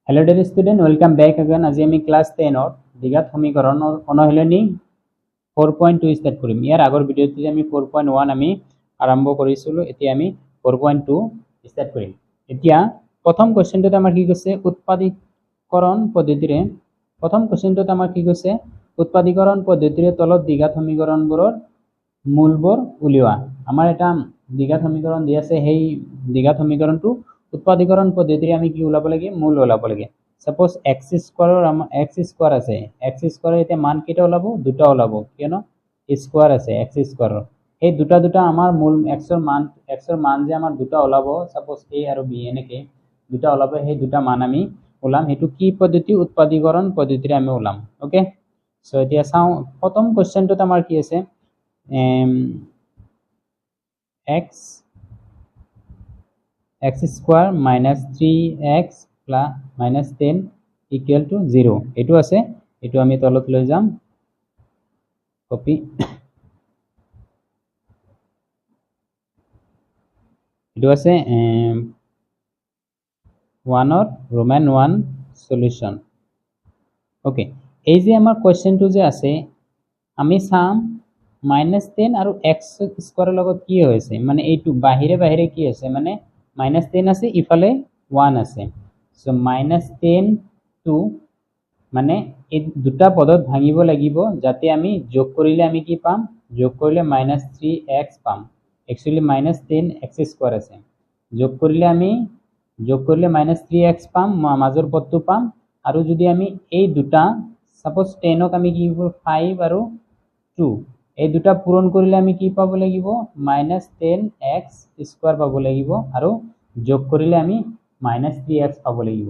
Hello dear student, welcome back again. আজি আমি class 10 ৰ দ্বিঘাত সমীকৰণৰ অনুশীলনী 4.2 ষ্টাৰ্ট কৰিম। ইয়াৰ আগৰ ভিডিঅ'টোত আমি 4.1 আমি আৰম্ভ কৰিছিলো, এতিয়া আমি 4.2 ষ্টাৰ্ট কৰিম। এতিয়া প্ৰথম কোৱেশ্চনটোত আমাৰ কি কৈছে উৎপাদীকৰণ পদ্ধতিৰে তলত দ্বিঘাত সমীকৰণবোৰৰ মূলবোৰ উলিওৱা। আমাৰ এটা দ্বিঘাত সমীকৰণ দি আছে, সেই দ্বিঘাত সমীকৰণটো উৎপাদীকৰণ পদ্ধতিৰে আমি কি ওলাব লাগে, মূল ওলাব লাগে। সাপোজ x স্কয়াৰৰ আমাৰ x স্কয়াৰ আছে, x স্কয়াৰৰ এতিয়া মান কেইটা ওলাব, দুটা ওলাব, কিয়নো স্কয়াৰ আছে x স্কয়াৰৰ। এই দুটা আমাৰ মূল x ৰ মান যে আমাৰ দুটা ওলাব, সাপোজ a আৰু b এনেকে দুটা ওলাব, সেই দুটা মান আমি ওলাম। হেতু কি পদ্ধতি, উৎপাদীকৰণ পদ্ধতিৰে আমি ওলাম। ওকে, সো এতিয়া চাও প্ৰথম কোৱেশ্চনটোত আমাৰ কি আছে, x square minus 3x plus minus 10 equal to 0 এটো আছে, এটো আমি তলত লৈ যাম, কপি। এটো আছে 1 or Roman 1 solution। ওকে, এই যে আমাৰ কোৱেশ্চনটো যে আছে, আমি চাম -10 আৰু x স্কয়াৰৰ লগত কি হৈছে, মানে এইটো বাহিৰে কি আছে, মানে -10 আছে, ইফালে 1 আছে। সো -10 টু মানে এই দুটা পদত ভাঙিব লাগিব, যাতে আমি যোগ কৰিলে আমি কি পাম, যোগ কৰিলে -3x পাম। একচুয়ালি -10x স্কয়াৰ আছে, যোগ কৰিলে -3x পাম, মাজৰ পদটো পাম। আৰু যদি আমি এই দুটা সাপোজ 10ক আমি কি কৰিব, 5 আৰু 2 এই দুটা পূৰণ কৰিলে আমি কি পাব লাগিব, -10x স্কয়াৰ পাব লাগিব, আৰু যোগ কৰিলে আমি -3x পাব লাগিব।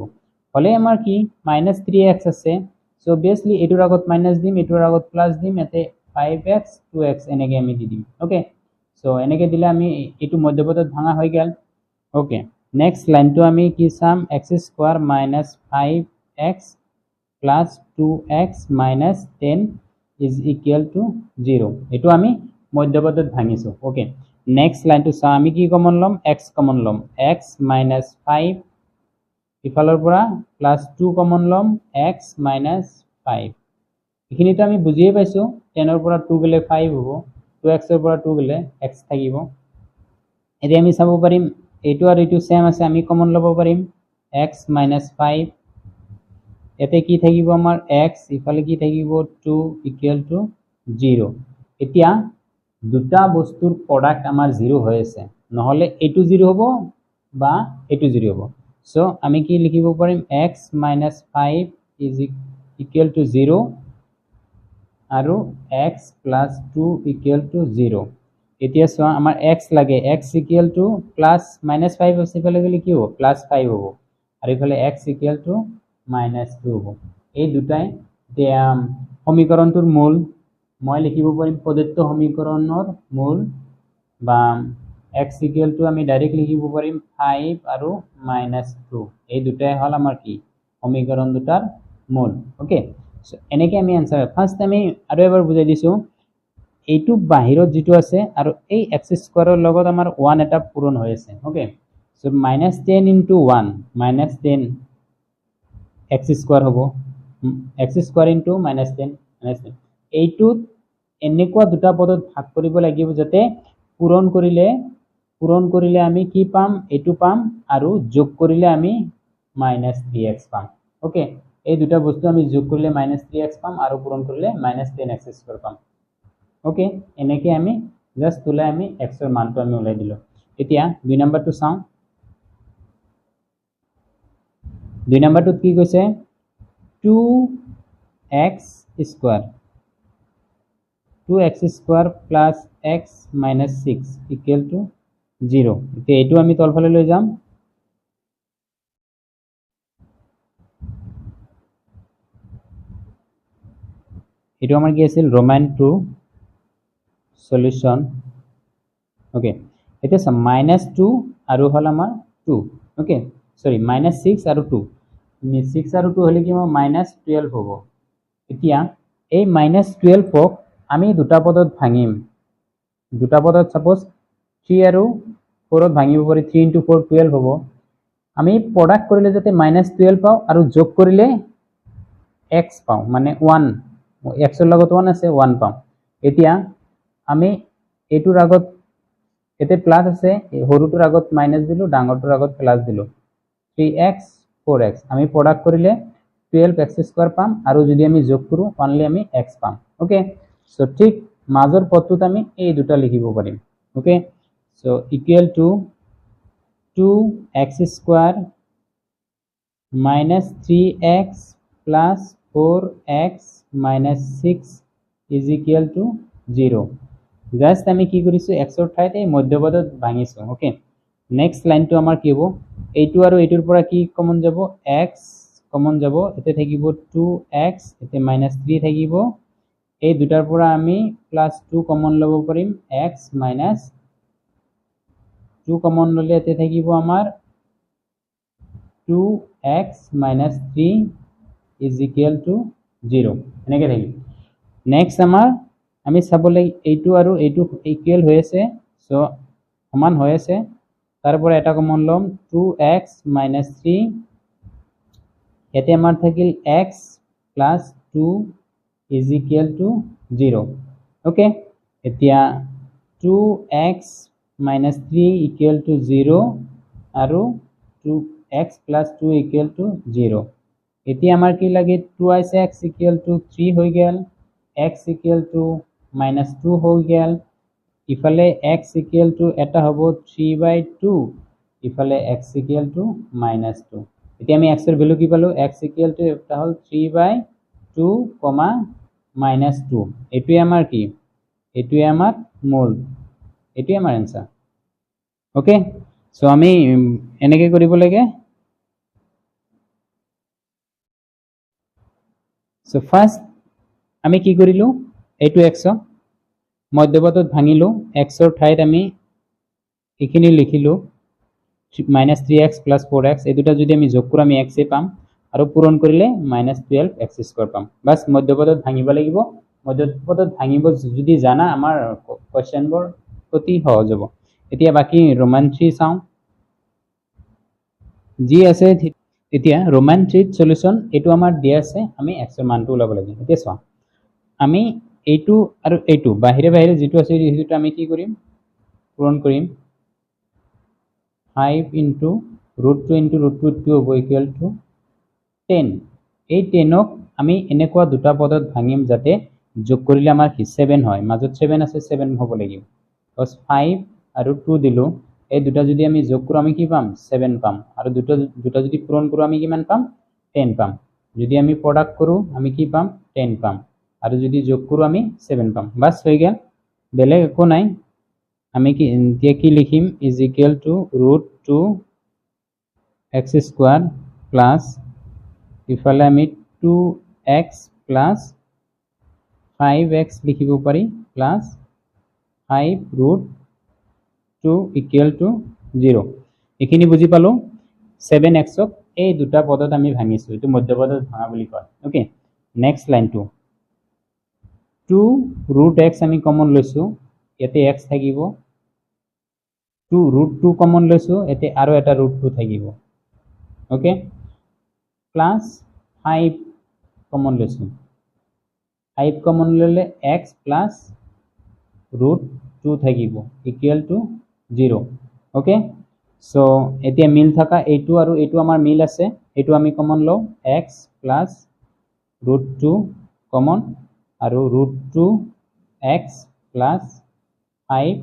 হলে আমাৰ কি -3x আছে, সো অবভিয়াসলি এটোৰ আগত মাইনাস দিম, এটোৰ আগত প্লাস দিম, এতে 5x 2x এনেকে আমি দি দিম। ওকে, সো এনেকে দিলে আমি এটো মধ্যপদত ভাঙা হৈ গেল। ওকে, নেক্সট লাইনটো আমি কি চাম, x square minus 5x plus 2x minus 10 is equal to 0 এটো আমি মধ্যপদত ভাঙিছো। ওকে, নেক্সট লাইনটো চাও, আমি কি কমন লম, x কমন লম, x minus 5 ইফালৰ পৰা প্লাস 2 কমন লম, x minus 5 এখিনিতো আমি বুজিয়ে পাইছো, 10 ৰ পৰা 2 গলে 5 হ'ব, 2x ৰ পৰা 2 গলে x থাকিব। এতিয়া আমি চাব পাৰিম এইটো আৰু এইটো সেম আছে, আমি কমন লব পাৰিম x minus 5, এতে কি থাকিব আমাৰ x, ইফালে কি থাকিব 2 equal to 0। এতিয়া দুটা বস্তুৰ প্ৰডাক্ট আমাৰ 0 হৈ আছে, নহলে এইটো 0 হ'ব বা এইটো 0 হ'ব। সো আমি কি লিখিব পাৰিম, x minus 5 is equal to 0 আৰু x plus 2 equal to 0। এতিয়া চোৱা আমাৰ x লাগে, x equal to plus -5 আছে, ইফালে গলে কি হ'ব, +5 হ'ব, আৰু ইফালে x equal to -2 হ'ব। এই দুটাই সমীকৰণটোৰ মূল। মই লিখিব পাৰিম প্ৰদত্ত সমীকৰণৰ মূল, বা x equal to আমি ডাইৰেক্ট লিখিব পাৰিম 5 আৰু -2, এই দুটাই হল আমাৰ কি, সমীকৰণ দুটাৰ মূল। ওকে, সো এনেকে আমি আনসাৰ, ফাৰ্স্ট আমি আৰু এবাৰ বুজাই দিছো, এইটো বাহিৰত যেটো আছে আৰু এই x স্কয়াৰৰ লগত আমাৰ 1 এটা পূৰণ হৈ আছে। Okay, so -10 into 1 -10 x square হ'ব, x স্কয়াৰ into -10 এইটোত এনেকুৱা দুটা পদত ভাগ কৰিব লাগিব যাতে পূৰণ কৰিলে আমি কি পাম, এইটো পাম, আৰু যোগ কৰিলে আমি -3x পাম। ওকে, এই দুটা বস্তু আমি যোগ কৰিলে -3x পাম, আৰু পূৰণ কৰিলে -10x স্কয়াৰ পাম। ওকে, এনেকে আমি জাস্ট ওলাই আমি x ৰ মানটো আমি ওলাই দিলো। এতিয়া 2 নম্বৰটো চাও, 2 নম্বৰটোত কি কৈছে, 2x square plus x minus 6 equal to 0। এতিয়া এইটো আমি তলফালে লৈ যাম, এটো আমাৰ কি আছিল, Roman 2 solution। ওকে, এটা আছে -2 আৰু হল আমাৰ 2। ওকে, সৰি -6 আৰু 2, 6 আৰু 2 হলে কি হ'ব, -12 হ'ব। এতিয়া এই -12ক আমি দুটা পদত ভাঙিম, দুটা পদত সাপোজ 3 আৰু 4ত ভাঙিব পাৰি, 3 into 4 12 হ'ব, আমি প্ৰডাক্ট কৰিলে যাতে -12 পাওঁ আৰু যোগ কৰিলে x পাওঁ মানে 1 x ৰ লগত 1 আছে 1 পাওঁ এতিয়া আমি এইটোৰ আগত এতে প্লাস আছে সৰুটোৰ আগত মাইনাস দিলো ডাঙৰটোৰ আগত প্লাস দিলো 3x 4x আমি প্ৰডাক্ট কৰিলে 12x² পাম আৰু যদি আমি যোগ কৰো অনলি আমি x পাম ওকে সো ঠিক মাজৰ পদটোত আমি এই দুটা লিখিব পাৰিম okay so equal to 2x² minus 3x plus 4x minus 6 is equal to 0 just আমি কি কৰিছো x ৰ ঠাইতে মধ্যপদত ভাঙিছো ওকে নেক্সট লাইনটো আমাৰ কি হ'ব এইটো আৰু এইটোৰ পৰা কি কমন যাব x কমন যাব এতে থাকিব 2x এতে -3 থাকিব এই দুটাৰ পৰা আমি +2 কমন লব পাৰিম x - 2 কমন ললে এতে থাকিব আমাৰ 2x minus 3 is equal to 0 এনেকে থাকিব নেক্সট আমাৰ আমি চাব লাগে এইটো আৰু এইটো ইকুয়াল হৈ আছে সো সমান হৈ আছে তাৰপৰে এটা কমন লম 2x minus 3 এতে আমাৰ থাকিল x plus 2 is equal to 0 okay এতিয়া 2x minus 3 equal to 0 আৰু 2x plus 2 equal to 0 এতিয়া আমাৰ কি লাগে 2x equal to 3 হৈ গেল x equal to -2 হৈ গেল ইফালে x equal to এটা হ'ব 3/2 ইফালে x equal to -2 এতিয়া আমি x এর ভ্যালু কি পালো x equal to এটা হল 3/2, -2 এটুই আমার কি এটুই আমার মূল এটুই আমার आंसर ওকে সো আমি এনেকে কৰিব লাগে সো ফাৰ্স্ট আমি কি কৰিলো এইটো x মধ্যপদত ভাঙিলো x ৰ ঠাইত আমি এখিনি লিখিলো -3x plus 4x এই দুটা যদি আমি যোগ কৰো আমি x এ পাম আৰু পূৰণ কৰিলে -12x² পাম বাস মধ্যপদত ভাঙিব লাগিব মধ্যপদত ভাঙিব যদি জানা আমাৰ কোশ্চেনবোৰ অতি সহজ হ'ব এতিয়া বাকি ৰোমান 3 চাও জি আছে এতিয়া ৰোমান 3 সলিউশন এটো আমাৰ দিয়া আছে আমি x এৰ মানটো উলাব লাগিব এতিয়া চাও আমি এইটো আৰু এইটো বাহিৰে বাহিৰে যেটো আছে সেইটো আমি কি কৰিম পূৰণ কৰিম 5 into √2 into √2 হ'ব equal to 10 এই 10ক আমি এনেকুৱা দুটা পদত ভাঙিম যাতে যোগ কৰিলে আমাৰ কি 7 হয় মাজত 7 আছে 7 হ'ব লাগিব cos 5 আৰু 2 দিলো এই দুটা যদি আমি যোগ কৰো আমি কি পাম 7 পাম আৰু দুটা যদি পূৰণ কৰো আমি কিমান পাম 10 পাম যদি আমি প্ৰোডাক্ট কৰো আমি কি পাম 10 পাম আৰু যদি যোগ কৰো আমি 7 পাম বাস হৈ গেল বেলেগ একো নাই আমি কি এতিয়া কি লিখিম is equal to √2 x² plus ইফালে আমি 2x plus 5x লিখিব পাৰি plus 5√2 equal to 0 এখিনি বুজি পালো 7x ক এই দুটা পদত আমি ভাঙিছো এটো মধ্যপদত ভাঙা বুলি কয় ওকে নেক্সট লাইন 2 √x আমি কমন লৈছো এতে x থাকিব 2 কমন লৈছো এতে আৰু এটা √2 থাকিব ওকে প্লাস 5 কমন লৈছো 5 কমন ললে x প্লাস √2 থাকিব ইকুয়াল টু 0 ওকে সো এতিয়া মিল থাকা এইটো আৰু এইটো আমাৰ মিল আছে এইটো আমি কমন লও x প্লাস √2 কমন আৰু √2x plus 5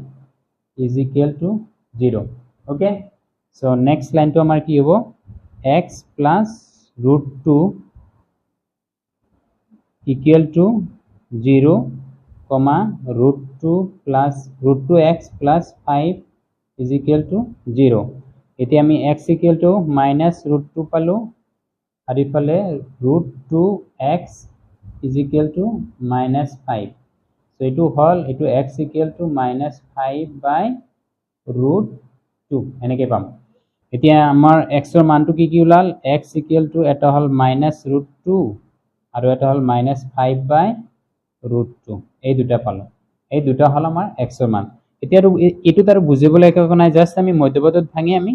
is equal to 0 okay so next line to amar ki hobo x plus √2 equal to 0 comma √2 plus √2x plus 5 is equal to 0 এটি আমি x equal to minus √2 পালো আর ইফালে √2x is equal to minus 5 so etu hol etu x equal to minus 5 by √2 এনেকে পাম এতিয়া আমাৰ x ৰ মানটো কি উলাল x equal to এটা হল minus √2 আৰু এটা হল minus 5 by √2 এই দুটা পালো এই দুটা হল আমাৰ x ৰ মান এতিয়া এটো তাৰ বুজিবলৈ একো নাই জাস্ট আমি মধ্যপদত ভাঙি আমি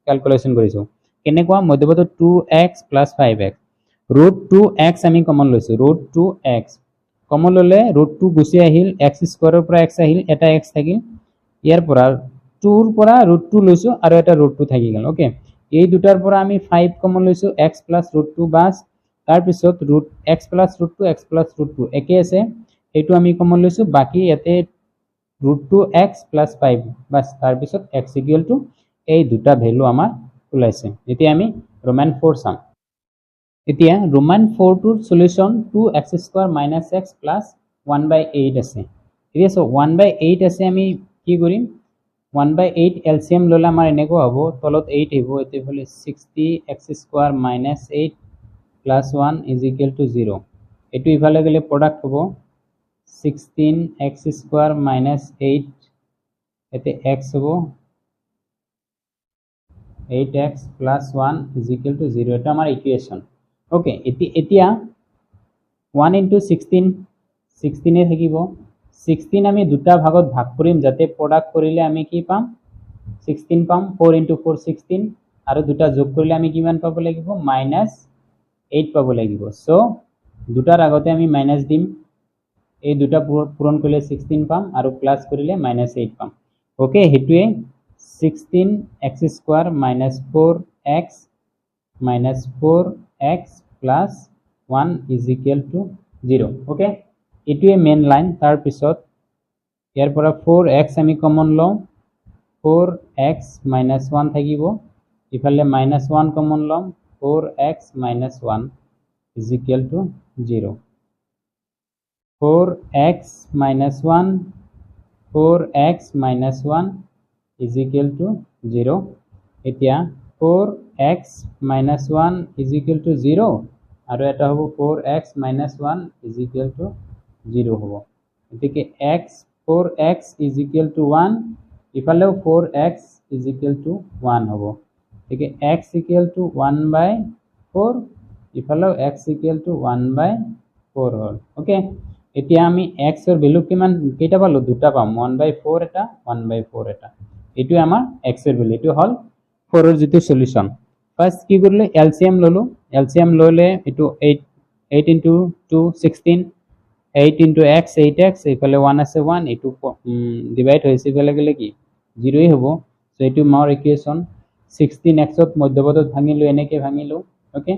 ক্যালকুলেশন কৰিছো কেনেকুৱা মধ্যপদত 2x + 5x √2x আমি কমন লৈছো √2x কমন ললে √2 গুচি আহিল x স্কয়াৰৰ পৰা x আহিল এটা x থাকিল ইয়াৰ পৰা 2 ৰ পৰা √2 লৈছো আৰু এটা √2 থাকি গল ওকে এই দুটাৰ পৰা আমি 5 কমন লৈছো x + √2 বাস তাৰ পিছত x + √2 x + √2 একে আছে এইটো আমি কমন লৈছো বাকি ইয়াতে √2x + 5 বাস তাৰ পিছত x = এই দুটা ভ্যালু আমাৰ ওলাইছে এতিয়া আমি ৰোমান 4 চাম এতিয়া ৰোমান 4 টোৰ সলিউশন 2x² - x + 1/8 আছে ঠিক আছে 1/8 আছে আমি কি কৰিম 1/8 এলসিএম ললে আমাৰ এনেকুৱা হ'ব তলত 8 আহিব এতে হলে 60x² - 8 + 1 = 0 এটো ইফালে গলে প্ৰডাক্ট হ'ব 16x² - 8 এতে x হ'ব 8x + 1 = 0 এটা আমাৰ ইকুয়েশন ওকে এতিয়া 1 * 16 16 এ থাকিব 16 আমি দুটা ভাগত ভাগ কৰিম যাতে প্ৰডাক্ট কৰিলে আমি কি পাম 16 পাম 4 * 4 16 আৰু দুটা যোগ কৰিলে আমি কিমান পাব লাগিব -8 পাব লাগিব সো দুটাৰ আগতে আমি মাইনাস দিম এই দুটা পূরণ করলে 16 পাম আর প্লাস করিলে -8 পাম ওকে হেতুয়ে 16x² - 4x -4x + 1 = 0 ওকে এটুয়ে মেইন লাইন তার পিছত ইয়ার পৰা 4x আমি কমন লও 4x - 1 থাকিব ইফালে -1 কমন লম 4x - 1 = 0 4x - 1 4x - 1 = 0 এতিয়া 4x - 1 = 0 আৰু এটা হ'ব 4x - 1 = 0 হ'ব এতিকে x 4x = 1 ইফালেও 4x = 1 হ'ব এতিকে x = 1/4 ইফালেও x = 1/4 হল ওকে এতিয়া আমি x এর ভ্যালু কিমান কেটা পালো দুটা পাম 1/4 এটা 1/4 এটা এটু আমার x এর ভ্যালু এটু হল 4 এর যেটো সলিউশন ফার্স্ট কি করলে এলসিএম ললো এলসিএম ললে এটু 8 * 2 16 8 * x 8x ইফালে 1 আছে 1 এটু ডিভাইড হইছে ইফালে গেলে কি 0 ই হ'ব সো এটু মার ইকুয়েশন 16x ত মধ্যপদত ভাঙিলো এনেকে ভাঙিলো ওকে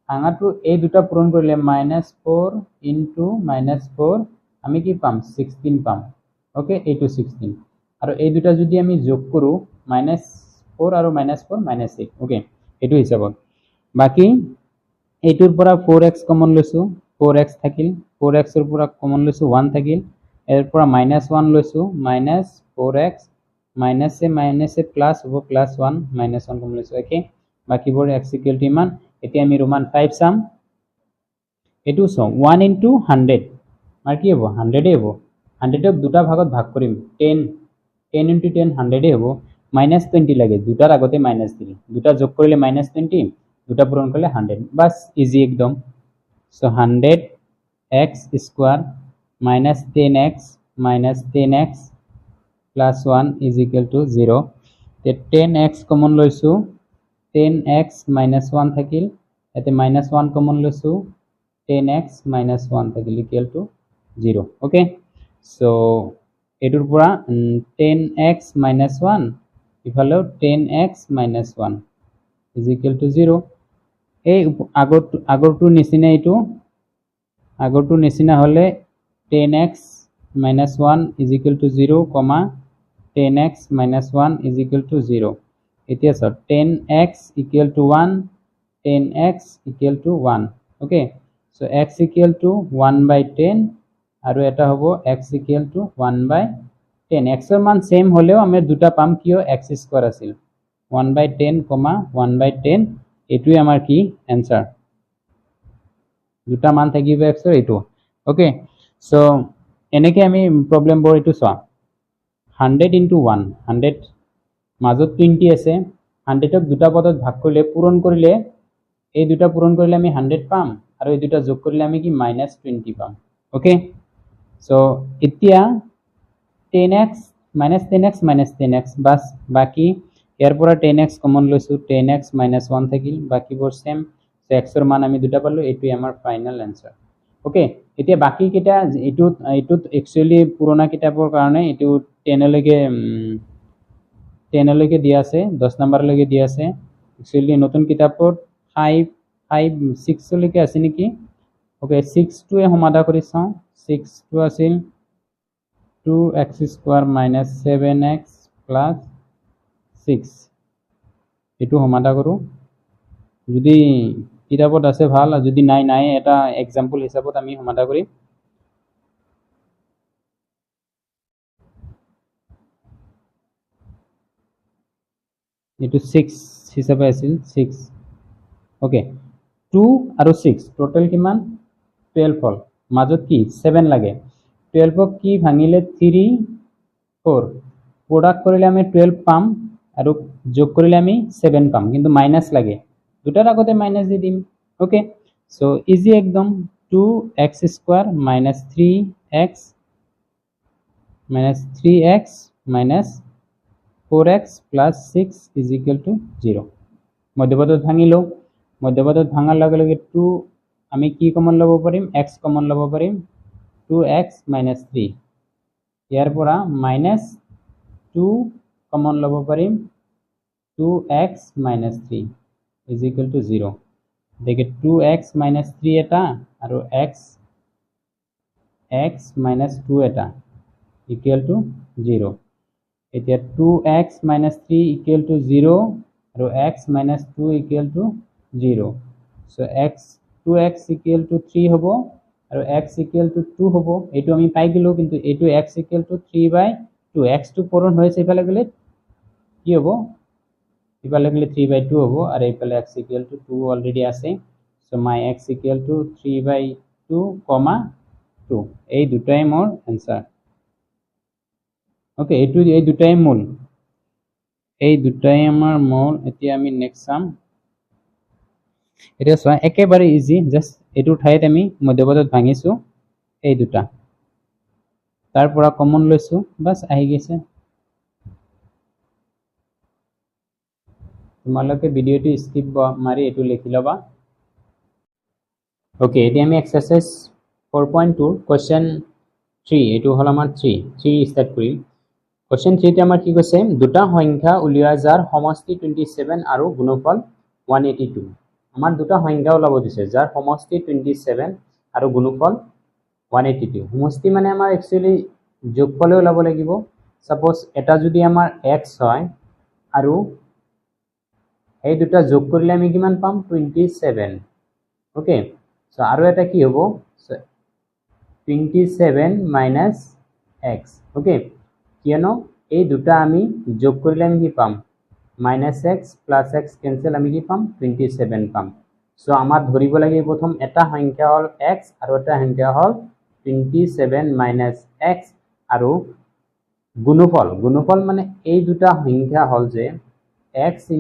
ভাঙাটো এই দুটা পূরণ করলে -4 * -4 আমি কি পাম 16 পাম ওকে এইটো 16 আর এই দুটা যদি আমি যোগ করু -4 আর -4 -8 ওকে এইটো হিসাবত বাকি এইটোৰ পৰা 4x কমন লৈছো 4x থাকিল 4x এৰ পৰা কমন লৈছো 1 থাকিল এৰ পৰা -1 লৈছো -4x -এ প্লাস হ'ব +1 -1 কমন লৈছো ওকে বাকিবোৰ x = ইমান এতিয়া আমি ৰোমান 5 চাম এটু সো 1 * 100 আর কি হবো 100 এ হবো 100 ক দুটা ভাগত ভাগ করিম 10 * 10 100 এ হবো -20 লাগে দুটার আগতে মাইনাস দিলে দুটা যোগ করলে -20 দুটা পূরণ করলে 100 বাস ইজি একদম সো 100x² - 10x - 10x + 1 = 0 তে 10x কমন লৈছো 10x - 1 থাকিল এতে -1 কমন লৈছো 10x - 1 থাকিল = 0 ওকে সো এটুৰ পৰা 10x - 1 ইফালেও 10x - 1 = 0 এই আগৰটো নিচিনা এইটো আগৰটো নিচিনা হলে 10x - 1 = 0, 10x - 1 = 0 এতিয়া সব 10x = 1 10x = 1 okay so x = 1/10 আৰু এটা হ'ব x = 1/10 x এর মান সেম হলেও আমরা দুটা পাম কিও x² আছিল 1/10, 1/10 এটুই আমার কি অ্যানসার দুটা মান থাকিব x এর এটু ওকে সো এনেকে আমি প্রবলেম বোৰ এটু সা 100 * 1 100 মাজত 20 আছে 100 ক দুটা পদত ভাগ কৰিলে পূৰণ কৰিলে এই দুটা পূৰণ কৰিলে আমি 100 পাম আৰু এই দুটা যোগ কৰিলে আমি কি -20 পাম ওকে সো এতিয়া 10x - 10x - 10x বাস বাকি ইয়াৰ পৰা 10x কমন লৈছো 10x - 1 থাকিল বাকিবোৰ সেম সো x ৰ মান আমি দুটা পালো এটোই আমাৰ ফাইনাল आंसर ওকে এতিয়া বাকি কিটা এটুত একচুয়ালি পুৰণা কিতাপৰ কাৰণে এটু 10 লৈকে দিয়া আছে 10 নম্বৰ লৈকে দিয়া আছে একচুয়ালি নতুন কিতাপত 6 লৈকে আছে নেকি ওকে 6 টো সমাধা কৰি চাও 6 টো আছিল 2x square minus 7x plus 6 এটু সমাধা কৰো যদি কিতাপত আছে ভাল যদি নাই এটা एग्जांपल হিচাপত আমি সমাধা কৰিম এটু 6 হিচাপে আছিল 6 ওকে 2 আৰু 6 টোটাল কিমান 12 হল মাজত কি 7 লাগে 12 কি ভাঙিলে 3 4 প্রোডাক্ট কৰিলে আমি 12 পাম আৰু যোগ কৰিলে আমি 7 পাম কিন্তু মাইনাস লাগে দুটাৰ আগতে মাইনাস দি দিম ওকে সো ইজি একদম 2x square minus 3x minus 4x plus 6 is equal to 0 মধ্যপদত ভাঙিলো মধ্যপদত ভাঙাৰ লগে লগে 2 আমি কি কমন লব পাৰিম x কমন লব পাৰিম 2x minus 3 ইয়াৰ পৰা minus 2 কমন লব পাৰিম 2x minus 3 is equal to 0 দেখে 2x minus 3 এটা আৰু x minus 2 এটা equal to 0 এতিয়া 2x minus 3 equal to 0 আৰু x minus 2 equal to 0 so 2x equal to 3 হ'ব আৰু x equal to 2 হ'ব এটো আমি পাই গলো কিন্তু এটো x equal to 3/2 x টো পূৰণ হৈছে ইফালে গলে কি হ'ব ইফালে গলে 3/2 হ'ব আৰু ইফালে x equal to 2 অলৰেডি আছে so my x equal to 3/2, 2 এই দুটাই মোৰ आंसर ওকে এটু এই দুটাই মূল এই দুটাই আমাৰ মূল এতিয়া আমি নেক্সট সাম এটা সোয়া একেবাৰে ইজি জাস্ট এটু ঠাইত আমি মধ্যপদত ভাঙিছো এই দুটা তাৰ পৰা কমন লৈছো বাস আহি গৈছে তোমালোকে ভিডিওটো স্কিপ মাৰি এটু লিখি লবা ওকে এতিয়া আমি এক্সাৰসাইজ 4.2 কোশ্চেন 3 এটু হল আমাৰ 3 স্টাৰ্ট কৰিম কোশ্চেন 3 তে আমাৰ কি কৈছে দুটা সংখ্যা উলিওৱা যাৰ সমষ্টি 27 আৰু গুণফল 182 আমাৰ দুটা সংখ্যা ওলাব দিছে যাৰ সমষ্টি 27 আৰু গুণফল 182 সমষ্টি মানে আমাৰ একচুয়ালি যোগফলে ওলাব লাগিব সাপোজ এটা যদি আমাৰ x হয় আৰু এই দুটা যোগ কৰিলে আমি কিমান পাম 27 ওকে সো আৰু এটা কি হ'ব 27 minus x ওকে কিয়নো এই দুটা আমি যোগ কৰিলে আমি কি পাম -x + x ক্যান্সেল আমি কি পাম 27 পাম সো আমাৰ ধৰিব লাগে প্ৰথম এটা সংখ্যা হল x আৰু এটা সংখ্যা হল 27 - x আৰু গুণফল মানে এই দুটা সংখ্যা হল যে x *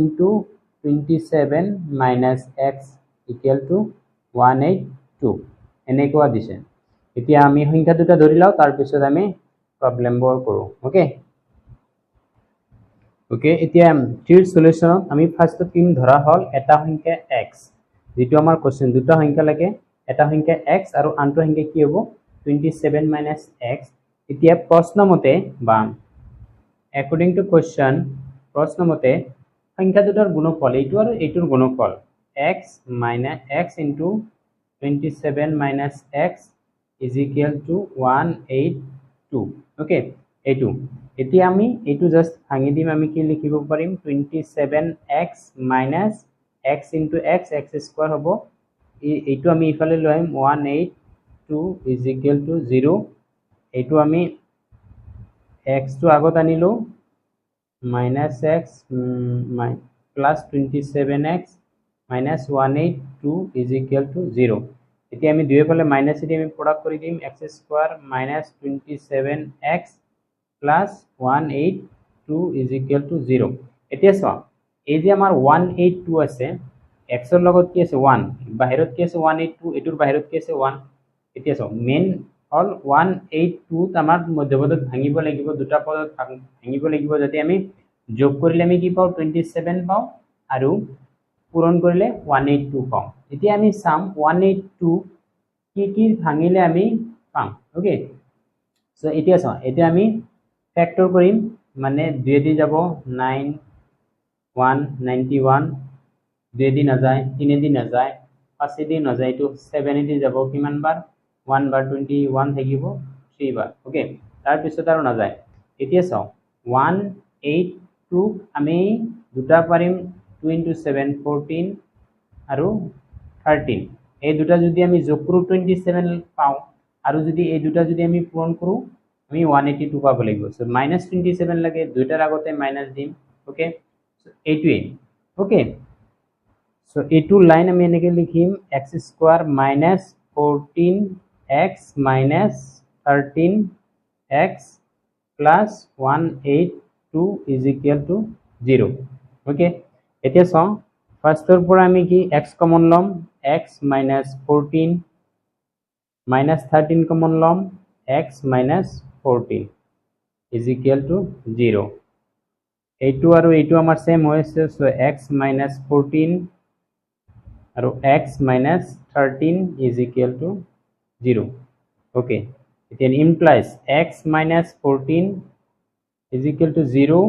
27 - x = 182 এনেকুৱা দিছে এতিয়া আমি সংখ্যা দুটা ধৰি লাও তাৰ পিছত আমি প্ৰবলেমবোৰ কৰো ওকে এতিয়া থ্ৰিৰ সলিউশনত আমি ফাৰ্স্ট টিম ধৰা হল এটা সংখ্যা x যেটো আমাৰ কোশ্চেন দুটা সংখ্যা লাগে এটা সংখ্যা x আৰু আনটো সংখ্যা কি হ'ব 27 - x এতিয়া প্ৰশ্নমতে বা according to question প্ৰশ্নমতে সংখ্যা দুটাৰ গুণফল এইটো আৰু এইটোৰ গুণফল x into 27 - x is equal to 182 okay এইটো এতিয়া আমি এইটো জাস্ট ভাঙি দিম আমি কি লিখিব পাৰিম 27x - x into x x² হ'ব এইটো আমি ইফালে লৈ আহিম 182 is equal to 0 এইটো আমি x টো আগত আনিলো -x plus 27x minus 182 is equal to 0 এতিয়া আমি দুইফালে মাইনাস দি আমি প্রোডাক্ট কৰি দিম x² minus 27x plus 182 is equal to 0 এতিয়া চোৱা এই যে আমাৰ 182 আছে x ৰ লগত কি আছে 1 বাহিৰত কি আছে 182 এটোৰ বাহিৰত কি আছে 1 এতিয়া চোৱা মেইন হল 182 আমাৰ মধ্যপদত ভাঙিব লাগিব দুটা পদত ভাঙিব লাগিব যাতে আমি যোগ কৰিলে আমি কি পাওঁ 27 পাওঁ আৰু পূৰণ কৰিলে 182 পাওঁ এতিয়া আমি চাম 182 কি ভাঙিলে আমি পাম ওকে সো এতিয়া চাওঁ এতিয়া আমি ফ্যাক্টৰ কৰিম মানে 2 দি যাব 9 191 2 দি নাযায় 3 দি নাযায় 5 দি নাযায় তো 7 দি যাব কিমান বাৰ 1 বাৰ 21 থাকিব 3 বাৰ ওকে তাৰ পিছত আৰু নাযায় এতিয়া চাওঁ 182 আমি দুটা পাৰিম 2 into 7 14 আৰু 13 এই দুটা যদি আমি যোগ কৰো 27 পাওঁ আৰু যদি এই দুটা যদি আমি পূৰণ কৰো আমি 182 পাব লাগিব সো -27 লাগে দুইটাৰ আগতে মাইনাস দিম ওকে সো এইটোৱে ওকে সো এইটো লাইন আমি এনেকে লিখিম x square minus 14x minus 13x plus 182 is equal to 0 okay এতিয়া চাওঁ ফাৰ্ষ্টৰ পৰা আমি কি x কমন লম x minus 14 minus 13 কমন লম x minus 14 is equal to 0 এইটো আৰু এইটো আমাৰ সেম হৈছে সো x minus 14 আৰু x minus 13 is equal to 0 okay it implies x minus 14 is equal to 0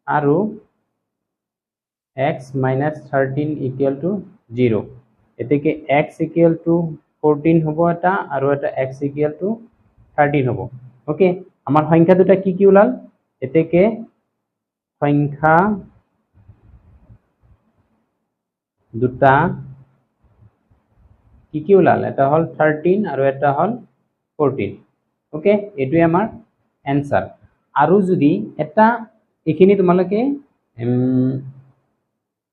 আৰু x minus 13 equal to 0 এতেকে x equal to 14 হ'ব এটা আৰু এটা x equal to 13 হ'ব ওকে আমাৰ সংখ্যা দুটা কি ওলাল এতেকে সংখ্যা দুটা কি ওলাল এটা হল 13 আৰু এটা হল 14 ওকে এটোই আমাৰ आंसर আৰু যদি এটা এখিনি তোমালকে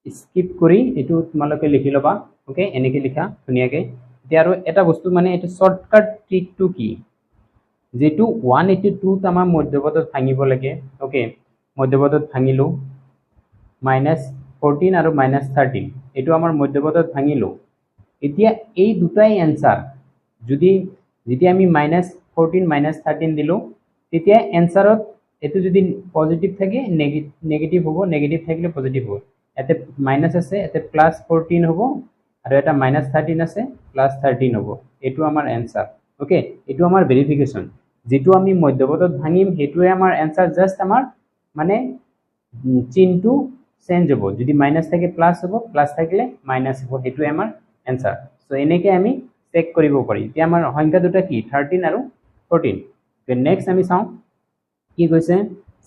স্কিপ কৰি এটো তোমালকে লিখি লবা ওকে এনেকে লিখা ধুনিয়াকে এতিয়া আৰু এটা বস্তু মানে এটা শৰ্টকাট ট্ৰিকটো কি যেটো 182 ত আমাৰ মধ্যপদত ভাঙিব লাগে ওকে মধ্যপদত ভাঙিলো -14 আৰু -13 এটো আমাৰ মধ্যপদত ভাঙিলো এতিয়া এই দুটাই आंसर যদি যেতিয়া আমি -14 -13 দিলো তেতিয়া आंसरত এটো যদি পজিটিভ থাকে নেগেটিভ হ'ব নেগেটিভ থাকিলে পজিটিভ হ'ব এতে মাইনাস আছে এতে +14 হ'ব আৰু এটা -13 আছে +13 হ'ব এটো আমাৰ आंसर ওকে এটো আমাৰ ভেৰিফিকেশন যেটো আমি মধ্যপদত ভাঙিম হেতুৱে আমাৰ आंसर জাস্ট আমাৰ মানে চিহ্নটো চেঞ্জ হ'ব যদি মাইনাস থাকে প্লাস হ'ব প্লাস থাকিলে মাইনাস হ'ব হেতুৱে আমাৰ आंसर সো এনেকে আমি চেক কৰিব পাৰি এতিয়া আমাৰ সংখ্যা দুটা কি 13 আৰু 14 তে নেক্সট আমি চাও কি কৈছে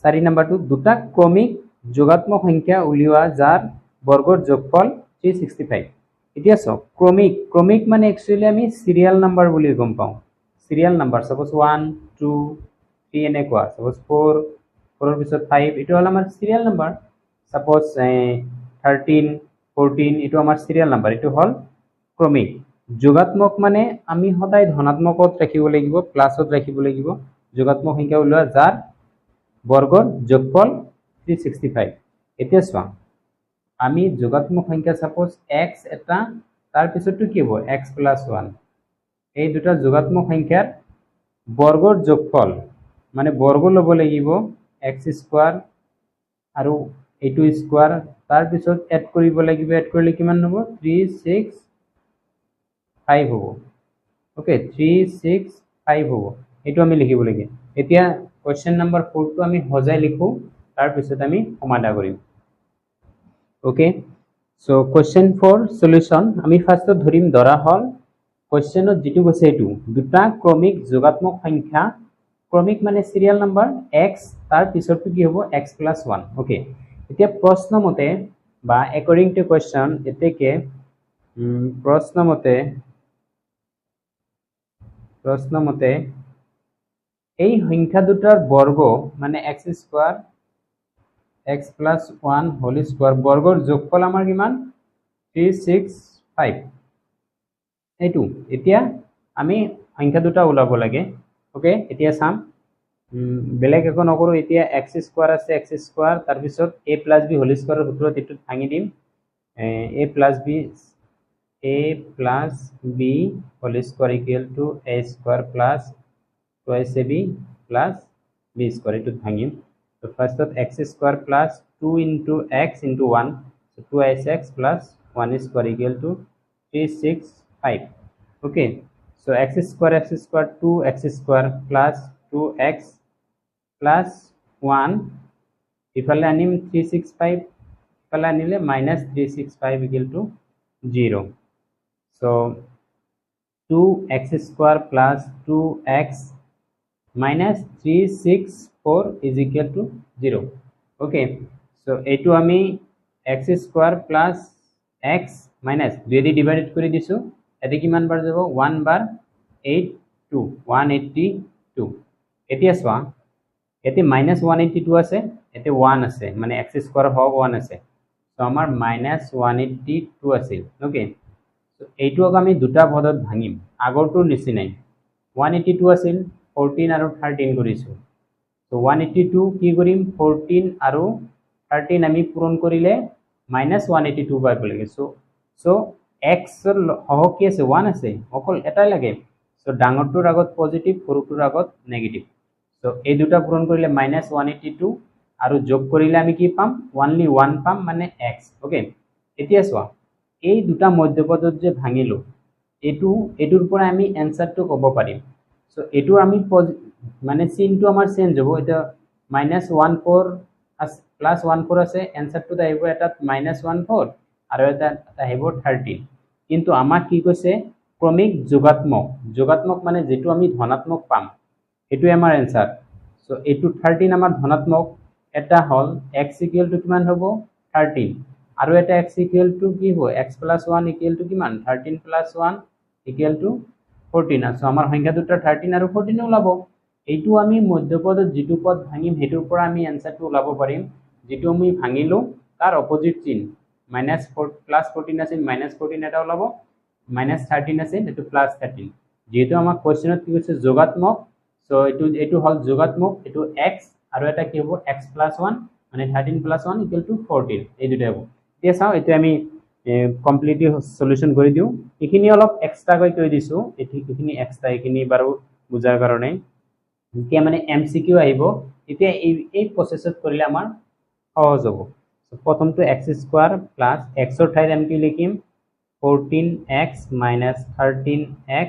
4 নম্বৰটো দুটা ক্ৰমিক যোগাত্মক সংখ্যা উলিওৱা যাৰ বৰ্গৰ যোগফল 365 এতিয়া চাও ক্ৰমিক মানে একচুয়ালি আমি সিৰিয়াল নাম্বাৰ বুলি গম পাও সিৰিয়াল নাম্বাৰ সাপোজ 1 2 3 এনেকুৱা সাপোজ 4 4 এৰ পিছত 5 এটো হল আমাৰ সিৰিয়াল নাম্বাৰ সাপোজ 13 14 এটো আমাৰ সিৰিয়াল নাম্বাৰ এটো হল ক্ৰমিক যোগাত্মক মানে আমি সদায় ধনাত্মকত ৰাখিব লাগিব প্লাসত ৰাখিব লাগিব যোগাত্মক সংখ্যা উলিওৱা যাৰ বৰ্গৰ যোগফল 365 এতিয়া চোৱা আমি যোগাত্মক সংখ্যা সাপোজ x এটা তাৰ পিছতটো কি হ'ব x + 1 এই দুটা যোগাত্মক সংখ্যাৰ বৰ্গৰ যোগফল মানে বৰ্গ লব লাগিব x² আৰু এইটো স্কয়াৰ তাৰ পিছত এড কৰিব লাগিব এড কৰিলে কিমান হ'ব 365 হ'ব ওকে 365 হ'ব এটো আমি লিখিব লাগে এতিয়া কোৱেশ্চন নম্বৰ 4 টো আমি হজাই লিখো তাৰ পিছত আমি সমাধান কৰিম ওকে সো কোৱেশ্চন 4 সলিউশন আমি ফাৰ্স্টত ধৰিম ধৰা হল কোৱেশ্চনত যেটো কৈছে এটো দুটা ক্ৰমিক যোগাত্মক সংখ্যা ক্ৰমিক মানে সিৰিয়াল নাম্বাৰ x তাৰ পিছতটো কি হ'ব x + 1 ওকে এতিয়া প্ৰশ্ন মতে বা according to question এতেকে প্ৰশ্ন মতে এই সংখ্যা দুটাৰ বৰ্গ মানে x² x + 1 হোল স্কয়াৰ বৰ্গৰ যোগফল আমাৰ কিমান 365 এইটো এতিয়া আমি সংখ্যা দুটা ওলাব লাগে ওকে এতিয়া চাম বেলেগ একো নকৰো এতিয়া x² আছে x² তাৰ পিছত a + b হোল স্কয়াৰৰ সূত্ৰত এটো ভাঙি দিম a + b whole square = a² + 2ab + b² এটো ভাঙিম So first of x square plus 2 into x into 1, so 2x plus 1 square equal to 365. Okay, so x square 2x square plus 2x plus 1 ইফালে আনিম 365 ইফালে আনিলে minus 365 equal to 0. So 2x square plus 2x minus 364 is equal to 0. Okay, so এইটো আমি x square plus x minus 2 দি divided কৰি দিছো, এতে কিমান বাৰ যাব 1 বাৰ 82 182. এতিয়া চোৱা এতে minus 182 আছে, এতে 1 আছে, মানে x square হক 1 আছে, so আমাৰ minus 182 আছিল. ওকে, so এইটোক আমি দুটা পদত ভাঙিম, আগৰটোৰ নিচিনাই 182 আছিল 14 আৰু 13 কৰিছো, so 182 কি কৰিম 14 আৰু 13 আমি পূৰণ কৰিলে minus 182 পাব লাগে. so x ৰ হক কি আছে 1 আছে, অকল এটাই লাগে, so ডাঙৰটোৰ আগত পজিটিভ সৰুটোৰ আগত নেগেটিভ, so এই দুটা পূৰণ কৰিলে minus 182 আৰু যোগ কৰিলে আমি কি পাম only 1 পাম, মানে x. ওকে, এতিয়া চোৱা এই দুটা মধ্যপদত যে ভাঙিলো এটোৰ পৰা আমি এনসাৰটো ক'ব পাৰিম, so এটো আমি মানে চিনটো আমাৰ চেঞ্জ হ'ব, এটা -14 প্লাস 14 আছে, এনসাৰটো আহিব এটাত -14 আৰু এটা আহিব 13, কিন্তু আমাক কি কৈছে ক্ৰমিক যোগাত্মক মানে যেটো আমি ধনাত্মক পাম এটোই আমাৰ এনসাৰ. so এটো 13 আমাৰ ধনাত্মক, এটা হল x ইকুয়াল টু কিমান হ'ব 13 আৰু এটা x ইকুয়াল টু কি হ'ব x plus 1 ইকুয়াল টু কিমান 13 plus 1 ইকুয়াল টু 14. আছে আমাৰ সংখ্যা দুটা 13 আৰু 14 ওলাব, এইটো আমি মধ্যপদত যেটো পদ ভাঙিম হেতুৰ পৰা আমি এনসাৰটো ওলাব পাৰিম, যেটো আমি ভাঙিলো তাৰ অপোজিট চিন -4 plus 14 আছে -14 এটা ওলাব, -13 আছে এটো +13, যেহেতু আমাক কোৱেশ্চনত কি কৈছে যোগাত্মক, so এটো হল যোগাত্মক, এটো x আৰু এটা কি হ'ব x plus 1 মানে 13 plus 1 equal to 14, এই দুটা হ'ব. এতিয়া চাও এটো আমি কমপ্লিটলি সলিউশন কৰি দিও, এখিনি অলপ এক্সট্ৰা কৈ কৈ দিছো, এখিনি এক্সট্ৰা এখিনি বাৰু বুজাৰ কাৰণে এতিয়া মানে এমসিকিউ আহিব, এতিয়া এই প্ৰসেছত কৰিলে আমাৰ সহজ হ'ব. প্ৰথমটো x স্কয়াৰ প্লাস x ৰ ঠাইত আমি কি লিখিম 14x minus 13x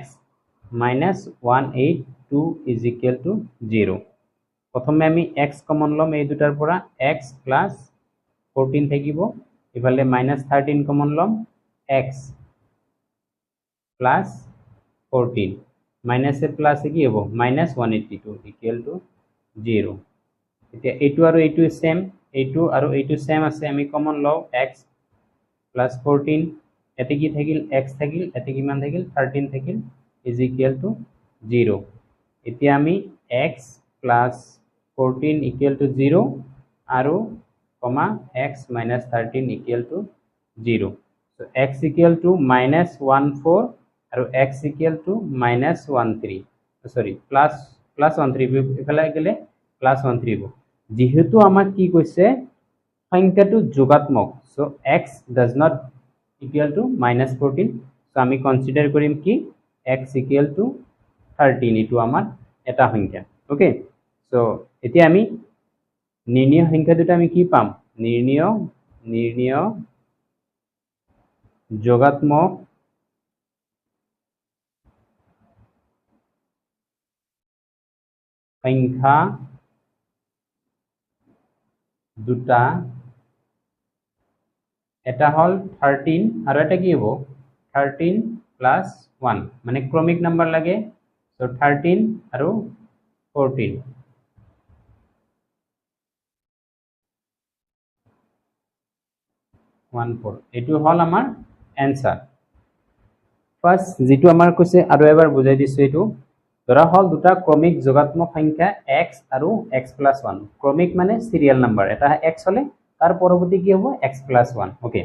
minus 182 is equal to 0. প্রথমে আমি x কমন লম, এই দুটাৰ পৰা x plus 14 থাকিব, ইফালে -13 কমন লম, x plus 14 মাইনাস এ প্লাস কি হ'ব -182 equal to 0. এতিয়া এইটো আৰু এইটো সেম, এইটো আৰু এইটো সেম আছে, আমি কমন লও x plus 14, এতে কি থাকিল x থাকিল, এতে কিমান থাকিল 13 থাকিল, is equal to 0. এতিয়া আমি x plus 14 equal to 0 আৰু কমা x minus 13 equal to 0. so x equal to -14 আৰু x equal to -13, sorry plus 13 ইফালে গেলে +13 হ'ব, যেহেতু আমাক কি কৈছে সংখ্যাটো যোগাত্মক, so x does not equal to -14, so আমি কনসিডার কৰিম কি x equal to 13, এটো আমাৰ এটা সংখ্যা. ওকে, so এতিয়া আমি নিৰ্ণয় সংখ্যা দুটা আমি কি পাম নিৰ্ণয় যোগাত্মক সংখ্যা দুটা, এটা হল 13 আৰু এটা কি হ'ব 13 plus 1 মানে ক্ৰমিক নাম্বাৰ লাগে, so 13 আৰু 14 14, এটো হল আমাৰ এনসাৰ. ফাৰ্স্ট যেটো আমাৰ কৈছে আৰু এবাৰ বুজাই দিছো, এটো ধৰা হল দুটা ক্ৰমিক যোগাত্মক সংখ্যা x আৰু x plus 1, ক্ৰমিক মানে সিরিয়াল নাম্বার, এটা x হলে তার পরবর্তী কি হ'ব x plus 1. ওকে,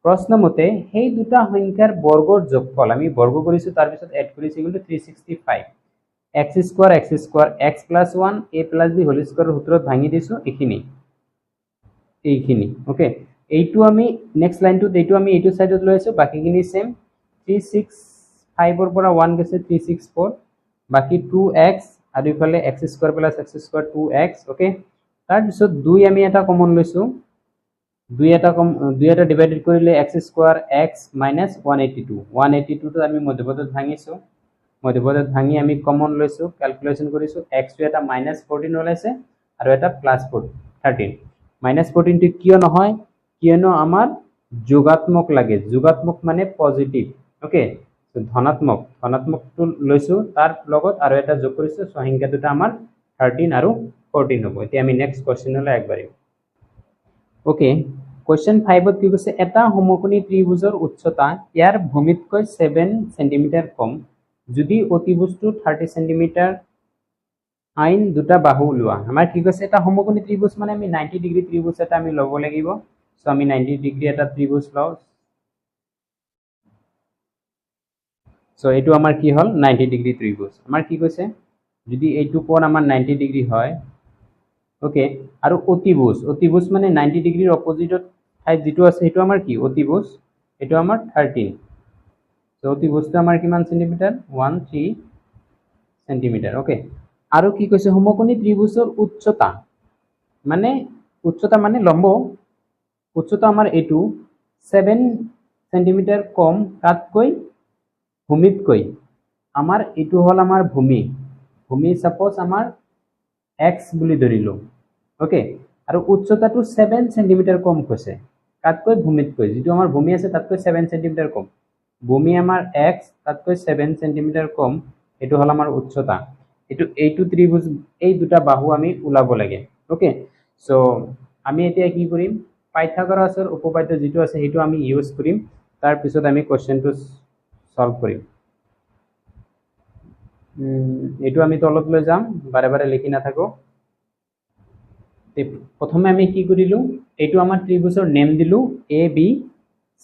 প্রশ্ন মতে সেই দুটা সংখ্যাৰ বৰ্গৰ যোগফল আমি বৰ্গ কৰিছো, তাৰ পিছত এড কৰিছো কিন্তু 365, x square x plus 1 a plus b whole স্কয়াৰৰ সূত্ৰত ভাঙি দিছো এইখিনি. ওকে, এইটো আমি নেক্সট লাইনটোত এইটো আমি এইটো সাইডত লৈ আছো, বাকিখিনি সেম 365 ৰ পৰা 1 গৈছে 364, বাকি 2x আৰু ইফালে x square plus x square 2x. Okay, তাৰ পিছত 2 আমি এটা কমন লৈছো 2 এটা ডিভাইডেড কৰিলে x স্কয়ার x minus 182 তো আমি মধ্যপদত ভাঙিছো মধ্যপদত ভাঙি আমি কমন লৈছো ক্যালকুলেশন কৰিছো x টো এটা -14 ওলাইছে আৰু এটা +13 -14 টো কিয় নহয় কিয়নো আমাৰ যোগাত্মক লাগে যোগাত্মক মানে পজিটিভ ওকে তো ধনাত্মকটো লৈছো তাৰ লগত আৰু এটা যোগ কৰিছো সংখ্যা দুটা আমাৰ 13 আৰু 14 হ'ব এতিয়া আমি নেক্সট কোশ্চেনলৈ আগবাঢ়িম ওকে কোশ্চেন 5 ত কি কৈছে এটা সমকোণী ত্ৰিভুজৰ উচ্চতা ইয়াৰ ভূমিতকৈ 7 সেন্টিমিটাৰ কম যদি অতিভুজটো 30 সেন্টিমিটাৰ আইন দুটা বাহু লোৱা আমাৰ কি কৈছে এটা সমকোণী ত্ৰিভুজ মানে আমি 90 ডিগ্ৰী ত্ৰিভুজ এটা আমি ল'ব লাগিব সো আমি 90 ডিগ্ৰী এটা ত্ৰিভুজ লও সো এটো আমাৰ কি হল 90 ডিগ্ৰী ত্ৰিভুজ আমাৰ কি কৈছে যদি এইটো কোণ আমাৰ 90 ডিগ্ৰী হয় ওকে আৰু অতিভুজ মানে 90 ডিগ্ৰীৰ অপোজিটত ঠাইত যেটো আছে হেটো আমাৰ কি অতিভুজ এটো আমাৰ 13 সো অতিভুজটো আমাৰ কিমান সেন্টিমিটাৰ 13 সেন্টিমিটাৰ ওকে আৰু কি কৈছে সমকোণী ত্ৰিভুজৰ উচ্চতা মানে লম্ব উচ্চতা আমাৰ এটো 7 সেন্টিমিটাৰ কম তাতকৈ ভূমিতকৈ আমাৰ এটো হল আমাৰ ভূমি সাপোজ আমাৰ x বুলি ধৰিলো ওকে আৰু উচ্চতাটো 7 সেন্টিমিটাৰ কম কৈছে তাতকৈ ভূমিতকৈ যেটো আমাৰ ভূমি আছে তাতকৈ 7 সেন্টিমিটাৰ কম ভূমি আমাৰ x তাতকৈ 7 সেন্টিমিটাৰ কম এটো হল আমাৰ উচ্চতা এইটো ত্ৰিভুজ এই দুটা বাহু আমি উলাব লাগে ওকে সো আমি এতিয়া কি কৰিম পাইথাগোৰাছৰ উপপাদ্য যেটো আছে হেটো আমি ইউজ কৰিম তাৰ পিছত আমি কোশ্চেনটো সলভ কৰিম এটো আমি তলত লৈ যাম বাৰে বাৰে লিখি না থাকো প্ৰথমে আমি কি কৰিলো এটো আমাৰ ত্ৰিভুজৰ নেম দিলো a b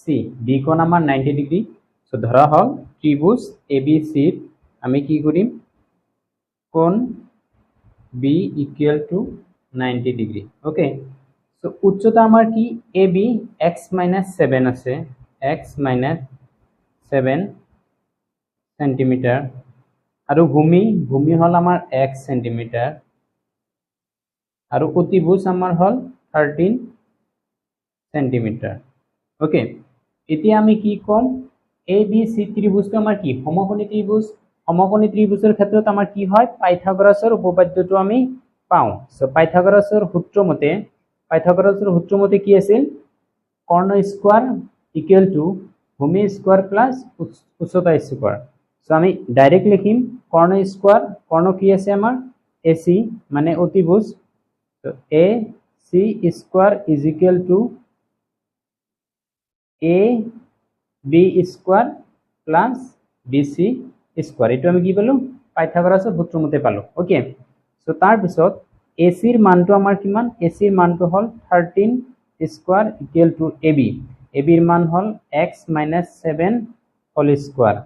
c b কোণ আমাৰ 90 ডিগ্ৰী সো ধৰা হল ত্ৰিভুজ a b c আমি কি কৰিম কোণ b = 90 ডিগ্ৰী ওকে সো উচ্চতা আমাৰ কি a b x - 7 আছে x - 7 সেন্টিমিটাৰ আৰু ভূমি হল আমাৰ x সেন্টিমিটাৰ আৰু অতিভুজ আমাৰ হল 13 সেন্টিমিটাৰ ওকে এতিয়া আমি কি কম a b c ত্ৰিভুজটো আমাৰ কি সমকোণী ত্ৰিভুজৰ ক্ষেত্ৰত আমাৰ কি হয় পাইথাগোৰাছৰ উপপাদ্যটো আমি পাও সো পাইথাগোৰাছৰ সূত্ৰ মতে কি আছিল কৰ্ণ স্কয়াৰ = ভূমি স্কয়াৰ প্লাস উচ্চতা স্কয়াৰ সো আমি ডাইরেক্ট লিখিম কর্ণ স্কয়ার কর্ণ কি আছে আমার AC মানে অতিভুজ তো AC square = AB square plus BC square এটো আমি কি পেলো পাইথাগোৰাছৰ সূত্ৰ মতে পালো ওকে সো তাৰ পিছত AC ৰ মানটো আমাৰ কিমান AC ৰ মানটো হল 13 স্কয়াৰ = AB AB ৰ মান হল x - 7 হোল স্কয়াৰ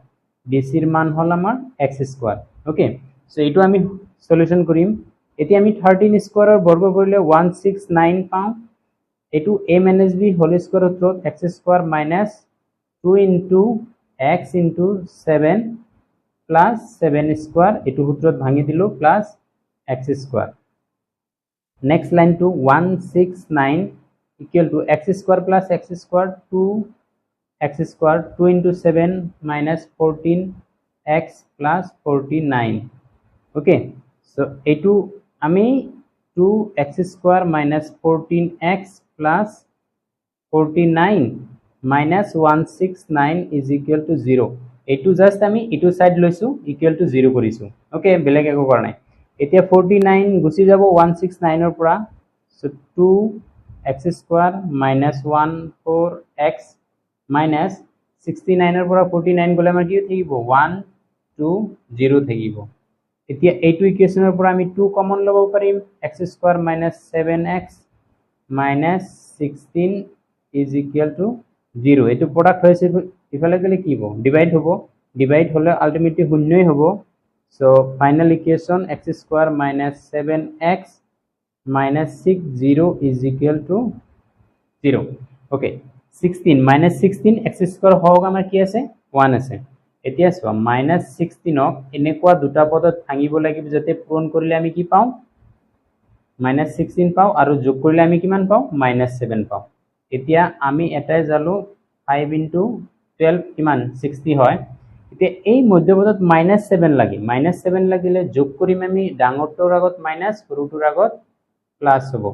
BC ৰ মান হল আমাৰ x স্কয়াৰ ওকে সো এটো আমি সলিউশন কৰিম এতিয়া আমি 13 স্কয়াৰৰ বৰ্গ কৰিলে 169 পাও এটো a - b হোল স্কয়াৰ সূত্ৰত x square - 2 * x * 7 plus 7 square এটো সূত্ৰত ভাঙি দিলো plus x square next line to 169 = x square plus x square 2 x square 2 into 7 minus 14x plus 49 okay so etu ami 2x square minus 14x plus 49 minus 169 is equal to 0 etu just ami etu side loisu equal to 0 korisu okay beleg eko kora nai etia 49 gusi jabo 169 or pora so 2x square minus 14x minus 69 er pora 49 gole amar ki thakibo 1 2 0 thakibo etia এইটো ইকুয়েশনৰ পৰা আমি 2 common লব পাৰিম x square minus 7x minus 16 is equal to 0 এটো product হৈছে ইফালে গলে কি হ'ব ডিভাইড হলে আলটিমেটলি শূন্যই হ'ব so final equation x square minus 7x minus 60 is equal to 0 okay 16 minus 16 x square হোক আমাৰ কি আছে 1 আছে এতিয়া সো minus 16 ক এনেকুৱা দুটা পদত ভাঙিব লাগিব যাতে পূৰণ কৰিলে আমি কি পাও -16 পাও আৰু যোগ কৰিলে আমি কিমান পাও -7 পাও এতিয়া আমি এটাই জানো 5 * 12 কিমান 60 হয় এতিয়া এই মধ্যপদত -7 লাগে -7 লাগিলে যোগ কৰিম আমি ডাঙৰটোৰ আগত মাইনাস সৰুটোৰ আগত প্লাস হ'ব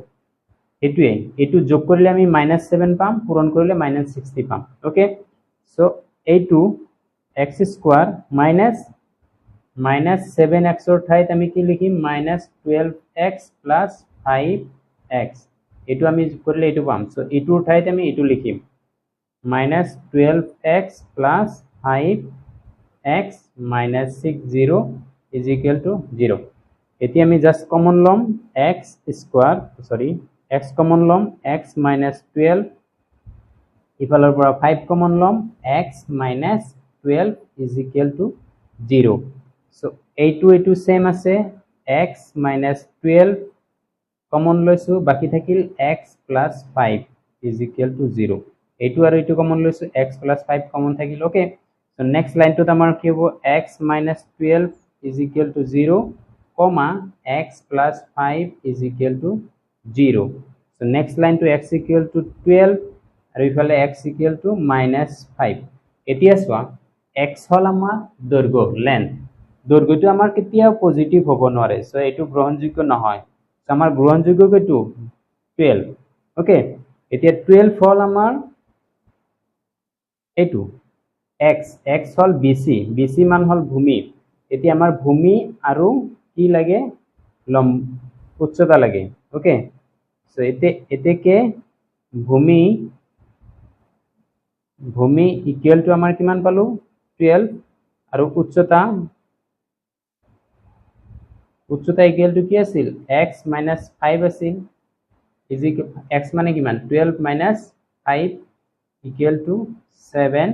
এটুৱে এটু যোগ কৰিলে আমি -7 পাম পূৰণ কৰিলে -60 পাম ওকে সো এইটো x² -7x ৰ ঠাইত আমি কি লিখিম -12x + 5x এটু আমি যোগ কৰিলে এটু পাম সো এটুৰ ঠাইত আমি এটু লিখিম -12x + 5x - 60 = 0 এতিয়া আমি জাস্ট কমন লম x কমন লম x - 12 ইফালৰ পৰা 5 কমন লম x - 12 = 0 সো এইটো সেম আছে x - 12 কমন লৈছো বাকি থাকিল x + 5 = 0 এইটো আৰু এইটো কমন লৈছো x + 5 কমন থাকিল ওকে সো নেক্সট লাইনটোত আমাৰ কি হ'ব x - 12 = 0 x + 5 = 0 সো নেক্সট লাইনটো x = 12 আৰু ইফালে x = -5 এতিয়া চোৱা x হল আমাৰ দৈৰ্ঘ্য লেন্থ দৈৰ্ঘ্যটো আমাৰ কেতিয়াও পজিটিভ হ'ব নোৱাৰে সো এইটো গ্ৰহণযোগ্য নহয় সো আমাৰ গ্ৰহণযোগ্য কিটো 12 ওকে এতিয়া 12 হল আমাৰ এইটো x হল BC মান হল ভূমি এতিয়া আমাৰ ভূমি আৰু কি লাগে উচ্চতা লাগে ওকে সো এতেকে ভূমি ইকুয়াল টু আমাৰ কিমান পালো 12 আৰু উচ্চতা ইকুয়াল টু কি আছিল x - 5 আছিল x মানে কিমান 12 - 5 ইকুয়াল টু 7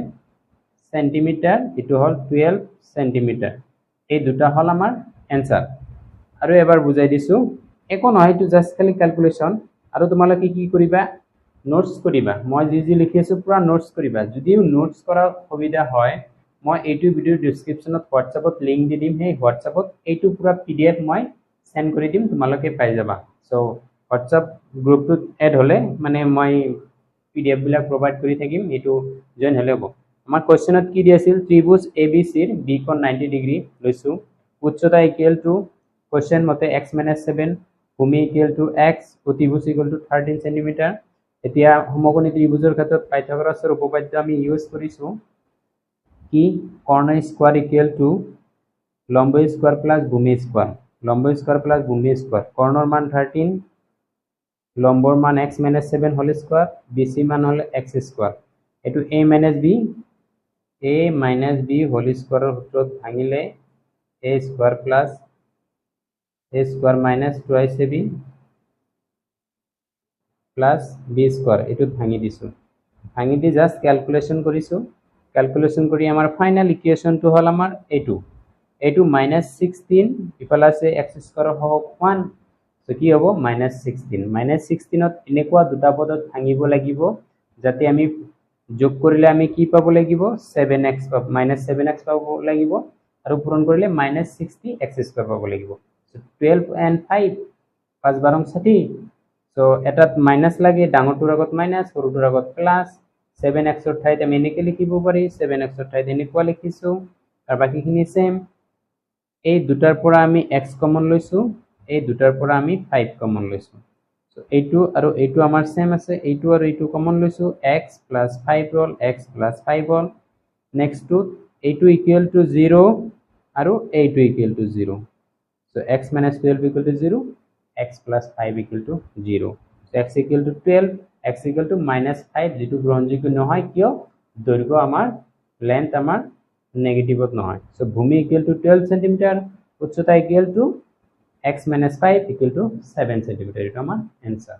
সেন্টিমিটার এটো হল 12 সেন্টিমিটার এই দুটা হল আমাৰ आंसर আৰু এবাৰ বুজাই দিছো একো নহয় এটো জাস্ট খালি ক্যালকুলেশন আৰু তোমালোকে কি কৰিবা নোটস কৰিবা মই যি লিখি আছো পুৰা নোটস কৰিবা যদিও নোটস কৰাৰ সুবিধা হয় মই এইটো ভিডিও ডেসক্ৰিপশনত হোৱাটসএপত লিংক দি দিম সেই হোৱাটসএপত এইটো পুৰা পিডিএফ মই সেন্ড কৰি দিম তোমালোকে পাই যাবা সো হোৱাটসএপ গ্ৰুপটোত এড হলে মানে মই পিডিএফ বিলাক প্ৰোভাইড কৰি থাকিম এটো জয়েন হলে হ'ব আমাৰ কোৱেশ্চনত কি দিছিল ত্ৰিভুজ ABC ৰ বি কোণ 90 ডিগ্ৰী লৈছো উচ্চতা ইকুয়াল টু কোৱেশ্চন মতে x - 7 ভূমি ইকুয়াল টু x অতিভুজ ইকুয়াল টু 13 সেন্টিমিটার এতিয়া সমকোণী ত্ৰিভুজৰ ক্ষেত্ৰত পাইথাগোৰাছৰ উপপাদ্য আমি ইউজ কৰিছো কি কৰ্ণ স্কয়াৰ ইকুয়াল টু লম্ব স্কয়াৰ প্লাস ভূমি স্কয়াৰ লম্ব স্কয়াৰ প্লাস ভূমি স্কয়াৰ কৰ্ণৰ মান 13 লম্বৰ মান x - 7 হোল স্কয়াৰ BC মান হল x স্কয়াৰ এটো a - b হোল স্কয়াৰৰ সূত্ৰত ভাঙিলে a square plus a square minus 2ab plus b square এটো ভাঙি দিছো ভাঙি দি জাস্ট ক্যালকুলেশন কৰিছো ক্যালকুলেশন কৰি আমাৰ ফাইনাল ইকুয়েশনটো হল আমাৰ এইটো -16 ইফালে আছে x স্কয়াৰ হওক 1 সো কি হ'ব -16 -16ত এনেকুৱা দুটা পদত ভাঙিব লাগিব যাতে আমি যোগ কৰিলে আমি কি পাব লাগিব 7x পাব -7x পাব লাগিব আৰু পূৰণ কৰিলে -60x² পাব লাগিব সো 12 and 5 5 12 60 সো এটাত মাইনাস লাগে ডাঙৰটোৰ আগত মাইনাস সৰুটোৰ আগত প্লাস 7x ৰ ঠাইত আমি এনেকৈ লিখিব পাৰি 7x ৰ ঠাইত এনেকুৱা লিখিছো আৰু বাকিখিনি সেম এই দুটাৰ পৰা আমি x কমন লৈছো এই দুটাৰ পৰা আমি 5 কমন লৈছো সো এইটো আৰু এইটো আমাৰ সেম আছে এইটো আৰু এইটো কমন লৈছো x + 5 ৰল x + 5 হল নেক্সট টু এইটো ইকুয়াল টু 0 আৰু এইটো equal to 0 so x - 12 = 0 x + 5 = 0 so x = 12 x = -5 যেটো গ্ৰহণযোগ্য নহয় কিয় দৈৰ্ঘ্য আমাৰ লেন্থ আমাৰ নেগেটিভত নহয় সো ভূমি = 12 সেন্টিমিটাৰ উচ্চতা = x - 5 = 7 সেন্টিমিটাৰ এটা আমাৰ आंसर